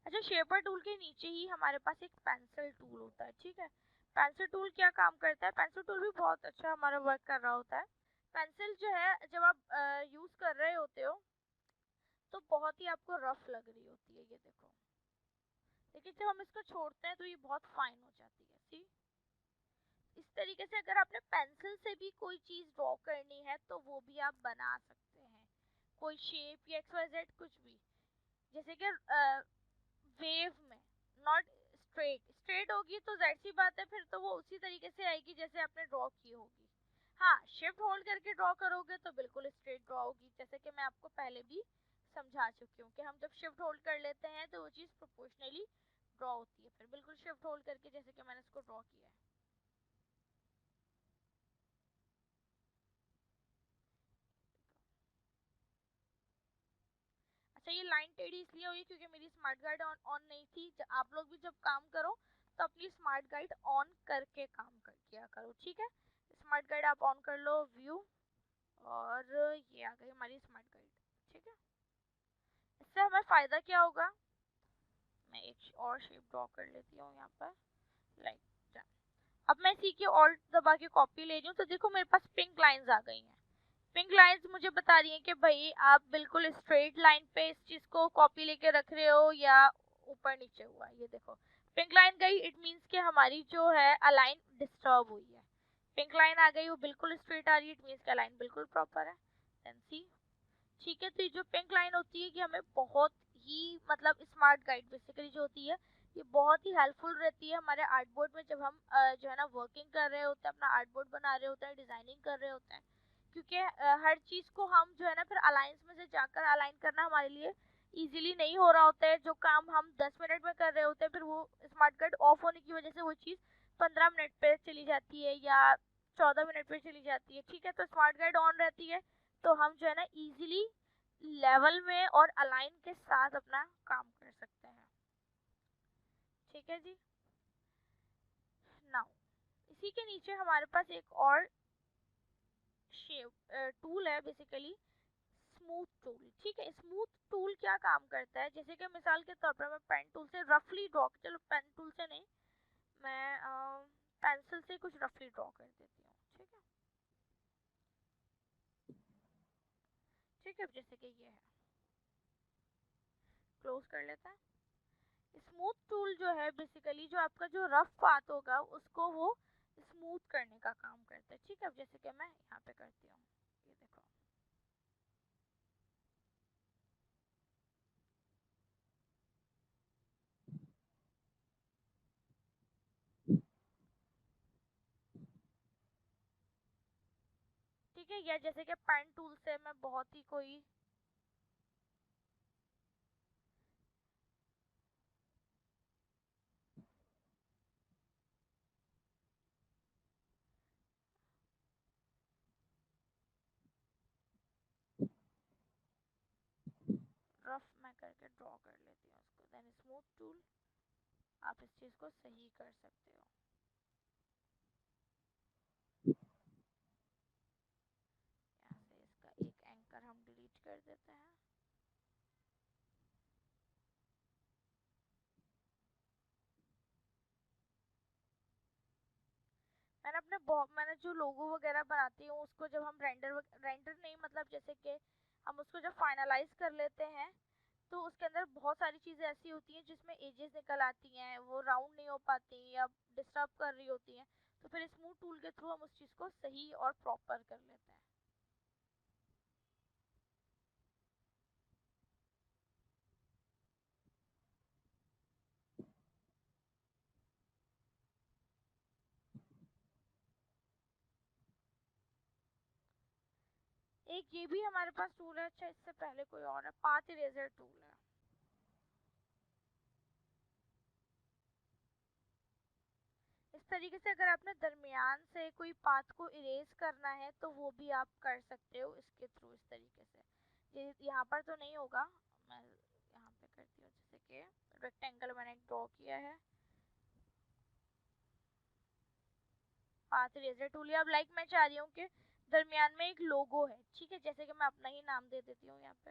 अच्छा, shaper tool के नीचे ही हमारे पास एक पेंसिल टूल होता है, ठीक है। पेंसिल टूल क्या काम करता है, पेंसिल टूल भी बहुत अच्छा हमारा वर्क कर रहा होता है। पेंसिल जो है जब आप यूज कर रहे होते हो तो बहुत ही आपको रफ लग रही होती है, ये देखो, लेकिन जब हम इसको छोड़ते हैं तो ये बहुत फाइन हो जाती है। सी, इस तरीके से अगर आपने पेंसिल से भी कोई चीज ड्रॉ करनी है तो वो भी आप बना सकते हैं, कोई शेप या XYZ कुछ भी। जैसे कि वेव में नॉट स्ट्रेट, स्ट्रेट होगी तो जाहिर सी बात है फिर तो वो उसी तरीके से आएगी जैसे आपने ड्रॉ की होगी। हाँ, शिफ्ट होल्ड करके ड्रॉ करोगे तो बिल्कुल स्ट्रेट ड्रॉ होगी, जैसे कि मैं आपको पहले भी समझा चुकी हूँ कि हम जब शिफ्ट होल्ड कर लेते हैं तो वो चीज़ प्रोपोर्शनली ड्रॉ होती है, फिर बिल्कुल शिफ्ट होल्ड करके जैसे कि मैंने इसको ड्रॉ किया है। अच्छा, ये लाइन टेढ़ी इसलिए हुई क्योंकि मेरी स्मार्ट गाइड ऑन नहीं थी। आप लोग भी जब काम करो तो अपनी स्मार्ट गाइड ऑन करके काम कर किया करो, ठीक है। स्मार्ट गाइड आप ऑन कर लो, व्यू, और ये आ गई हमारी स्मार्ट गाइड, ठीक है। इससे हमें फायदा क्या होगा, मैं एक और शेप ड्रॉ कर लेती हूँ यहाँ पर, लाइक दैट। अब मैं इसी की ऑल्ट दबा के कॉपी ले रही हूँ तो देखो मेरे पास पिंक लाइंस आ गई हैं। पिंक लाइंस मुझे बता रही हैं कि भाई आप बिल्कुल स्ट्रेट लाइन पे इस चीज को कॉपी लेके रख रहे हो या ऊपर नीचे हुआ। ये देखो पिंक लाइन गई, इट मींस कि हमारी जो है अलाइन डिस्टर्ब हुई है। पिंक लाइन आ गई, वो बिल्कुल स्ट्रेट आ रही है, इट मींस कि अलाइन बिल्कुल प्रॉपर है। देन सी, ठीक है। तो ये जो पिंक लाइन होती है कि हमें बहुत ही मतलब स्मार्ट गाइड बेसिकली जो होती है ये बहुत ही हेल्पफुल रहती है हमारे आर्टबोर्ड में, जब हम जो है ना वर्किंग कर रहे होते हैं, अपना आर्टबोर्ड बना रहे होते हैं, डिजाइनिंग कर रहे होते हैं। क्योंकि हर चीज को हम जो है ना फिर अलाइंस में से जाकर अलाइन करना हमारे लिए इजीली नहीं हो रहा होता है। जो काम हम 10 मिनट में कर रहे होते हैं फिर वो स्मार्ट गाइड ऑफ होने की वजह से वो चीज 15 मिनट पे चली जाती है या 14 मिनट पे चली जाती है, ठीक है। तो स्मार्ट गाइड ऑन रहती है तो हम जो है ना इजीली लेवल में और अलाइन के साथ अपना काम कर सकते हैं, ठीक है जी। नाउ इसी के नीचे हमारे पास एक और शेप टूल है, बेसिकली स्मूथ टूल, ठीक है। स्मूथ टूल क्या काम करता है, जैसे कि मिसाल के तौर पर मैं पेन टूल से रफली ड्रॉ, चलो पेन टूल से नहीं, मैं पेंसिल से कुछ रफली ड्रॉ कर देती हूँ, ठीक है। ठीक है, जैसे कि ये है, क्लोज कर लेते हैं। स्मूथ टूल जो है बेसिकली जो आपका जो रफ पार्ट होगा उसको वो स्मूथ करने का काम करता है, ठीक है। अब जैसे कि मैं यहाँ पे करती हूँ, ये देखो, ठीक है। या जैसे कि पेन टूल से मैं बहुत ही कोई रफ मैं करके ड्रॉ कर लेती हूँ उसको, देन स्मूथ टूल आप इस चीज को सही कर सकते हो। यहाँ से इसका एक एंकर हम डिलीट कर देते हैं। मैंने जो लोगो वगैरह बनाती हूँ उसको जब हम रेंडर नहीं मतलब जैसे कि हम उसको जब फाइनलाइज कर लेते हैं तो उसके अंदर बहुत सारी चीजें ऐसी होती हैं जिसमें एजेस निकल आती हैं, वो राउंड नहीं हो पाती या डिस्टर्ब कर रही होती हैं, तो फिर स्मूथ टूल के थ्रू हम उस चीज को सही और प्रॉपर कर लेते हैं। एक ये भी हमारे पास टूल है, अच्छा इससे पहले कोई और है, पाथ इरेजर टूल है। इस तरीके से अगर आपने दरमियान से कोई पाथ को इरेज करना है तो वो भी आप कर सकते हो इसके थ्रू। इस तरीके से ये यहाँ पर तो नहीं होगा, मैं यहाँ पे करती हूँ, जैसे कि रेक्टेंगल मैंने ड्रॉ किया है, पाथ इरेजर टूल। अब लाइक मैं चाह रही हूँ कि दरमियान में एक लोगो है, ठीक है, जैसे कि मैं अपना ही नाम दे देती हूँ यहाँ पे,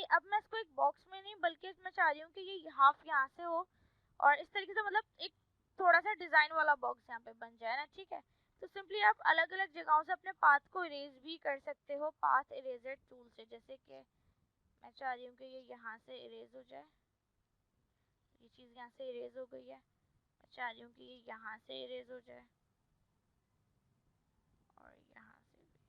अब मैं इसको एक बॉक्स में नहीं बल्कि मैं चाह रही हूँ कि ये हाफ यहाँ से हो और इस तरीके से, मतलब एक थोड़ा सा डिजाइन वाला बॉक्स यहाँ पे बन जाए ना, ठीक है। तो सिंपली आप अलग अलग जगहों से अपने पाथ को इरेज भी कर सकते हो पाथ इरेजर टूल से। जैसे कि मैं चाह रही हूँ कि ये यहाँ से इरेज हो जाए, ये चीज़ यहाँ से इरेज हो गई है। मैं चाह रही हूँ कि ये यहाँ से इरेज हो जाए और यहाँ से भी,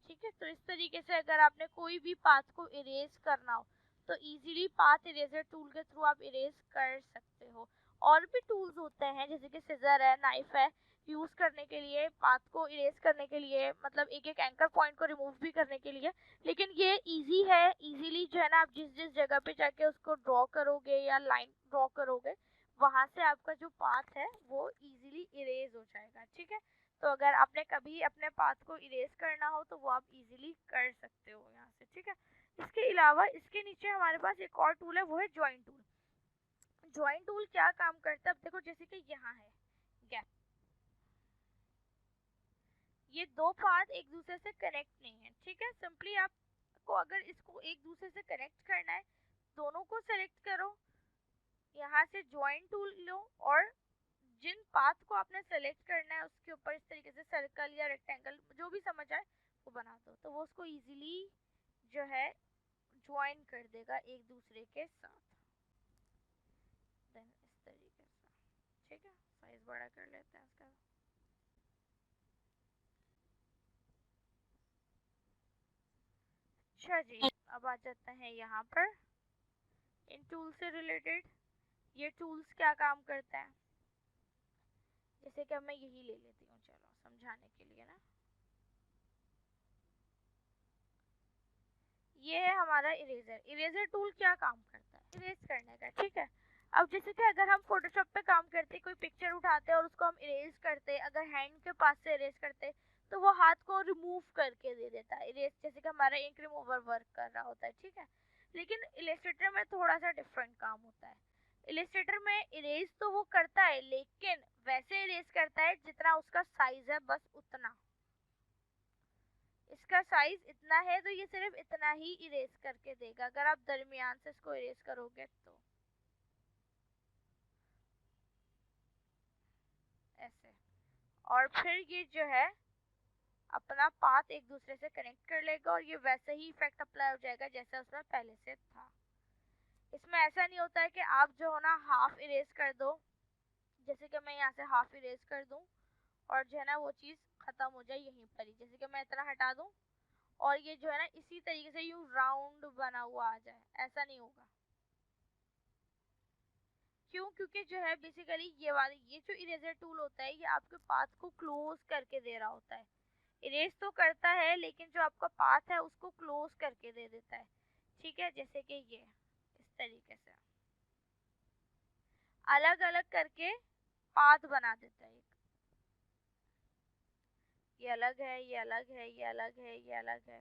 ठीक है। तो इस तरीके से अगर आपने कोई भी पाथ को इरेज करना हो तो इजीली पाथ इरेजर टूल के थ्रू आप इरेज कर सकते हो। और भी टूल्स होते हैं जैसे कि सिजर है, नाइफ है, यूज करने के लिए पाथ को इरेज करने के लिए, मतलब एक एक एंकर पॉइंट को रिमूव भी करने के लिए। लेकिन ये इजी है, इजीली जो है ना, आप जिस जिस जगह पे जाके उसको ड्रॉ करोगे या लाइन ड्रॉ करोगे वहां से आपका जो पाथ है वो इजीली इरेज हो जाएगा, ठीक है। तो अगर आपने कभी अपने पाथ को इरेज करना हो तो वो आप इजीली कर सकते हो यहाँ से, ठीक है। इसके अलावा इसके नीचे हमारे पास एक और टूल है, वो है ज्वाइन टूल। ज्वाइन टूल क्या काम करता है, अब देखो जैसे कि यहाँ है गैप, ये दो पाथ एक दूसरे से कनेक्ट नहीं है, ठीक है। सिंपली आपको अगर इसको एक दूसरे से कनेक्ट करना है, दोनों को सेलेक्ट करो, यहाँ से ज्वाइन टूल लो और जिन पाथ को आपने सेलेक्ट करना है उसके ऊपर इस तरीके से सर्कल या रेक्टेंगल जो भी समझ आए वो बना दो, तो वो उसको इजीली जो है ज्वाइन कर देगा एक दूसरे के साथ। देन इस तरीके से, ठीक है। साइज बड़ा कर लेते हैं इसका। अच्छा जी, अब आ जाते हैं यहाँ पर इन टूल से रिलेटेड। ये टूल्स क्या काम करते हैं, जैसे कि मैं यही ले लेती हूँ, चलो समझाने के लिए ना। ये है हमारा इरेजर। इरेजर टूल क्या काम करता है, इरेज करने का, ठीक है। अब जैसे कि अगर हम फोटोशॉप पे काम करते, कोई पिक्चर उठाते हैं और उसको हम इरेज करते, अगर हैंड के पास से इरेज करते तो वो हाथ को रिमूव करके दे देता है इरेज, जैसे कि हमारा इंक रिमूवर वर्क कर रहा होता है, ठीक है। लेकिन इलस्ट्रेटर में थोड़ा सा डिफरेंट काम होता है। इलस्ट्रेटर में इरेज तो वो करता है लेकिन वैसे इरेज करता है जितना उसका साइज है, बस उतना। इसका साइज इतना है तो ये सिर्फ इतना ही इरेज करके देगा। अगर आप दरमियान से इसको इरेज करोगे तो ऐसे, और फिर ये जो है अपना पाथ एक दूसरे से कनेक्ट कर लेगा और ये वैसे ही इफेक्ट अप्लाई हो जाएगा जैसा उसमें पहले से था। इसमें ऐसा नहीं होता है कि आप जो हो ना हाफ इरेज कर दो, जैसे कि मैं यहाँ से हाफ इरेज कर दूं और जो है ना वो चीज खत्म हो जाए यहीं पर ही, जैसे कि मैं इतना हटा दूं और ये जो है ना इसी तरीके से यूं राउंड बना हुआ आ जाए, ऐसा नहीं होगा। क्यों, क्योंकि जो है बेसिकली ये जो इरेजर टूल होता है ये आपके पाथ को क्लोज करके दे रहा होता है। इरेज तो करता है लेकिन जो आपका पाथ है उसको क्लोज करके दे देता है, ठीक है। जैसे कि ये इस तरीके से अलग अलग करके पाथ बना देता है। ये अलग है, ये अलग है, ये अलग है, ये अलग है।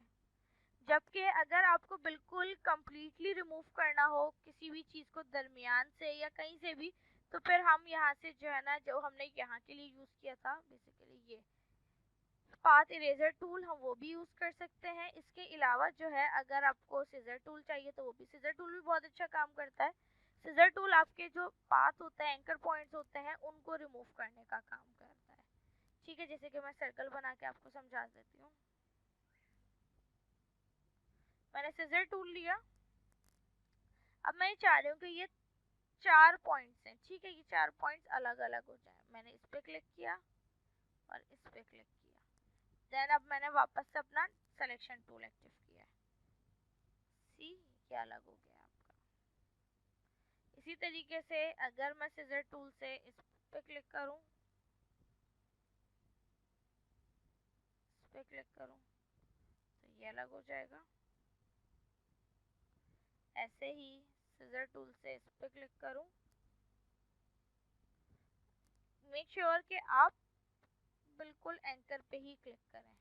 जबकि अगर आपको बिल्कुल कंप्लीटली रिमूव करना हो किसी भी चीज को दरमियान से या कहीं से भी, तो फिर हम यहाँ से जो है ना, जो हमने यहाँ के लिए यूज किया था बेसिकली ये पाथ इरेजर टूल, हम वो भी यूज कर सकते हैं। इसके अलावा जो है अगर आपको सीजर टूल चाहिए तो वो भी, सीजर टूल भी बहुत अच्छा काम करता है। सीजर टूल आपके जो पाथ होते हैं, एंकर पॉइंट्स होते हैं, उनको रिमूव करने का काम करता है, ठीक है। जैसे कि मैं सर्कल बना के आपको समझा देती हूँ। मैंने सीजर टूल लिया, अब मैं चाह रही हूँ कि ये 4 पॉइंट्स हैं, ठीक है, ये 4 पॉइंट्स अलग अलग हो जाए। मैंने इस पे क्लिक किया और इस पे क्लिक किया, देन अब मैंने वापस से अपना सिलेक्शन टूल एक्टिव किया है, सी ये अलग हो गया आपका। इसी तरीके से अगर मैं सीजर टूल से इस पे क्लिक करूं, इस पे क्लिक करूं तो ये अलग हो जाएगा। ऐसे ही सीजर टूल से इस पे क्लिक करूं, मेक श्योर कि आप बिल्कुल एंकर पे ही क्लिक करें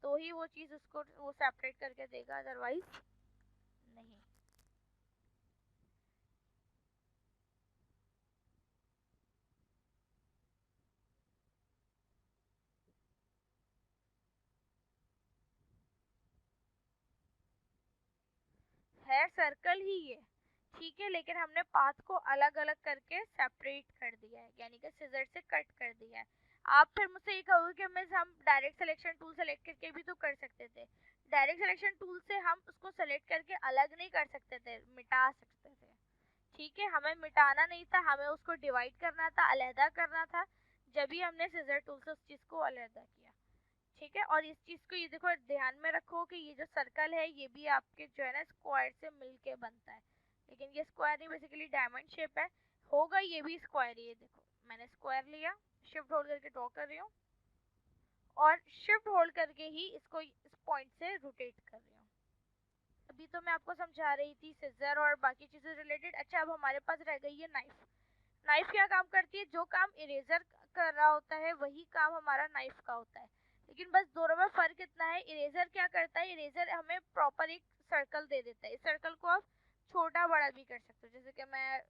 तो ही वो चीज उसको वो सेपरेट करके देगा, अदरवाइज नहीं। है सर्कल ही ये, ठीक है, लेकिन हमने पाथ को अलग अलग करके सेपरेट कर दिया है, यानी कि सिजर से कट कर दिया है। आप फिर मुझसे ये कहोगे कि हम डायरेक्ट सिलेक्शन टूल सेलेक्ट करके भी तो कर सकते थे। डायरेक्ट सिलेक्शन टूल से हम उसको सेलेक्ट करके अलग नहीं कर सकते थे, मिटा सकते थे, ठीक है। हमें मिटाना नहीं था, हमें उसको डिवाइड करना था, अलहदा करना था, जब भी हमने सिजर टूल से उस चीज को अलहदा किया, ठीक है। और इस चीज को ये देखो ध्यान में रखो कि ये जो सर्कल है ये भी आपके जो है ना स्क्वायर से मिलके बनता है, लेकिन ये स्क्वायर नहीं, बेसिकली डायमंड शेप है, होगा ये भी स्क्वायर ही है। देखो मैंने स्क्वायर लिया, शिफ्ट होल्ड करके ड्रॉ कर रही हूँ और शिफ्ट होल्ड करके ही इसको इस पॉइंट से रोटेट कर रही हूँ। अभी तो मैं आपको समझा रही थी सिजर और बाकी चीजें रिलेटेड। अच्छा अब हमारे पास रह गई है नाइफ। नाइफ क्या काम करती है, जो काम इरेजर कर रहा होता है वही काम हमारा नाइफ का होता है, लेकिन बस दोनों में फर्क इतना है, इरेजर क्या करता है, इरेजर हमें प्रॉपर एक सर्कल दे देता है। इस सर्कल को आप छोटा बड़ा भी कर सकते हो, जैसे कि मैं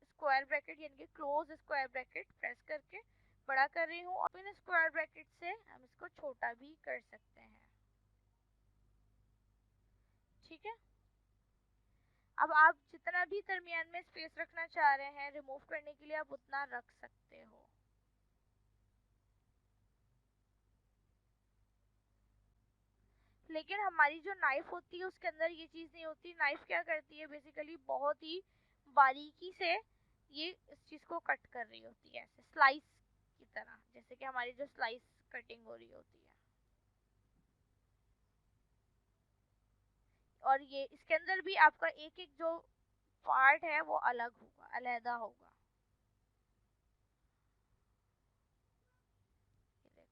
स्क्वायर ब्रैकेट यानी कि क्लोज स्क्वायर ब्रैकेट प्रेस करके बड़ा कर रही हूँ, और इन स्क्वायर ब्रैकेट से हम इसको छोटा भी कर सकते हैं, ठीक है। अब आप जितना भी दरमियान में स्पेस रखना चाह रहे हैं रिमूव करने के लिए आप उतना रख सकते हो। लेकिन हमारी जो नाइफ होती है उसके अंदर ये चीज नहीं होती। नाइफ क्या करती है, बेसिकली बहुत ही बारीकी से ये इस चीज को कट कर रही होती है, ऐसे स्लाइस की तरह, जैसे कि हमारी जो स्लाइस कटिंग हो रही होती है। और ये इसके अंदर भी आपका एक एक जो पार्ट है वो अलग होगा, अलहदा होगा। ये देखो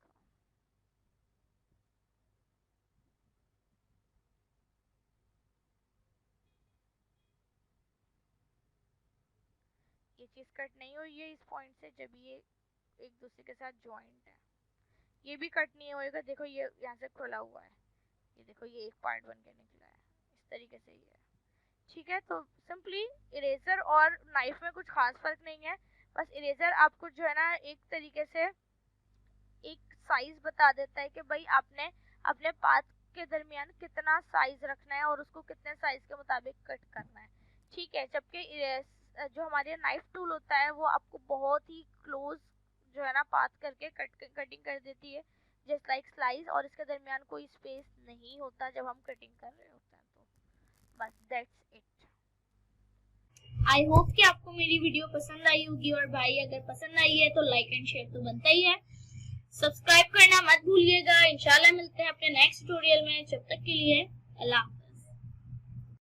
ये चीज कट नहीं हुई है इस पॉइंट से, जब ये एक दूसरे के साथ ज्वाइंट है। ये भी कट नहीं होएगा, देखो ये यहाँ से खुला हुआ है, ये देखो ये एक पार्ट बन के निकला है, इस तरीके से ये है, ठीक है। तो सिंपली इरेजर और नाइफ में कुछ खास फर्क नहीं है, बस इरेजर आपको जो है ना एक तरीके से एक साइज बता देता है कि भाई आपने अपने पाथ के दरमियान कितना साइज रखना है और उसको कितने साइज के मुताबिक कट करना है, ठीक है। जबकि जो हमारे नाइफ टूल होता है वो आपको बहुत ही क्लोज जो है ना पाथ करके कटिंग कर देती है, जस्ट लाइक स्लाइस, और इसके दरमियान कोई स्पेस नहीं होता जब हम कटिंग कर रहे होते हैं। तो बस दैट्स इट। आई होप कि आपको मेरी वीडियो पसंद आई होगी, और भाई अगर पसंद आई है तो लाइक एंड शेयर तो बनता ही है, सब्सक्राइब करना मत भूलिएगा। इंशाल्लाह मिलते हैं अपने नेक्स्ट ट्यूटोरियल में, जब तक के लिए अल्लाह।